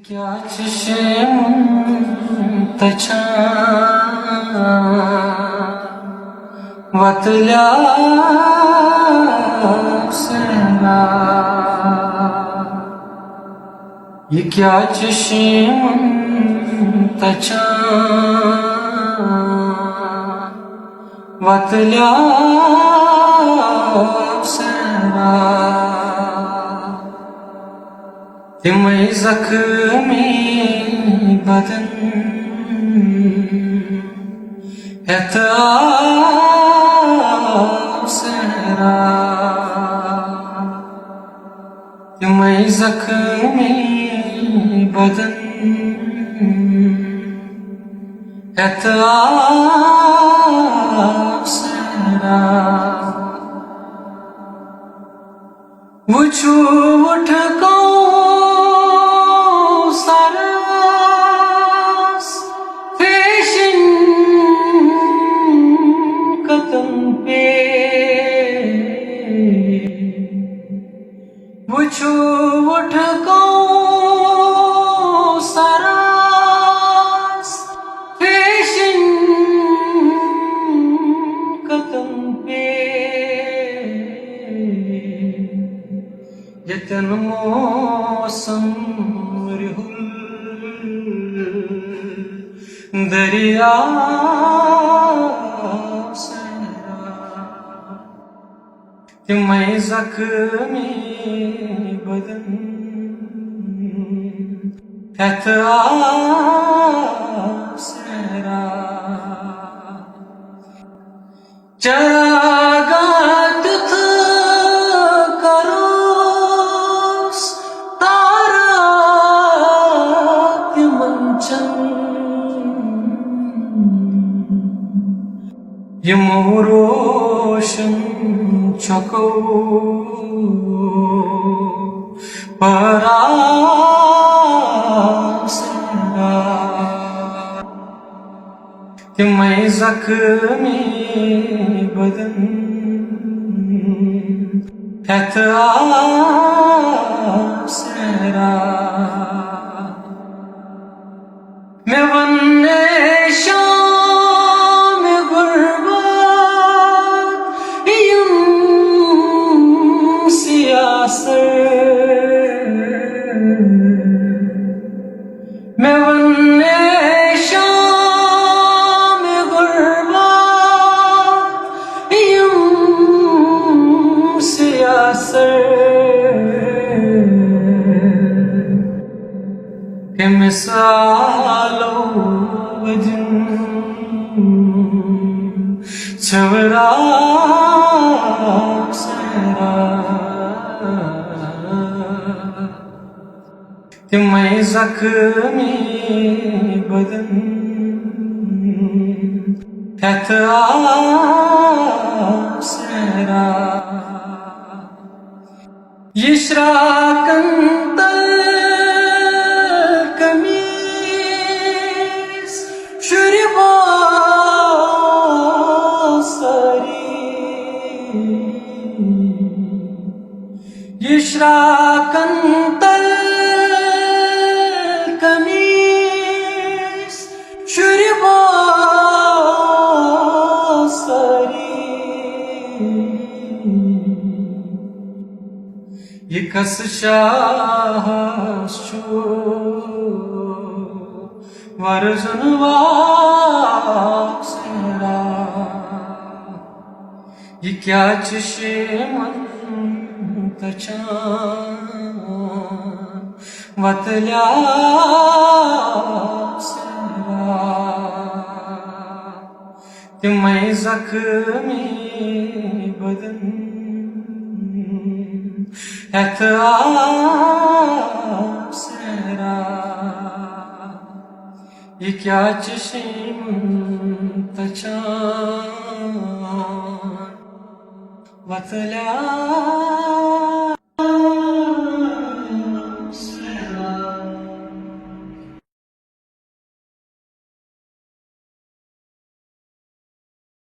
क्या चशम तछा वतल्या सना ये क्या चशम तछा वतल्या सना तिमै जख्मी बदन het afsera तिमै जख्मी बदन het afsera वुछु उठ को वुछु उठ को सरास फैशन कदम पे यतन मौसम रिहुल दरिया तिमै जख्मी बदन het afsera चरागात करोस तारात मंचन यमोरोशन चको परासना तिमै जख्मी बदन het afsera मैं वन्ने शाम गुर्बत यूं सियासर मैं वन्ने शाम गुर्बत यूं सियासर के मिसालो वजन छवरा सरा तिमै जख्मी बदन het afsera यशराकंत कमीज शुरबा सरी यशराकंत कमीज शुरबा सरी ये कस शाहशो वर्जन वासरा ये क्या चशमन तछा वतल्या सरा तिमै जख्मी बदन het afsera ये क्या चशम तछा वतल्या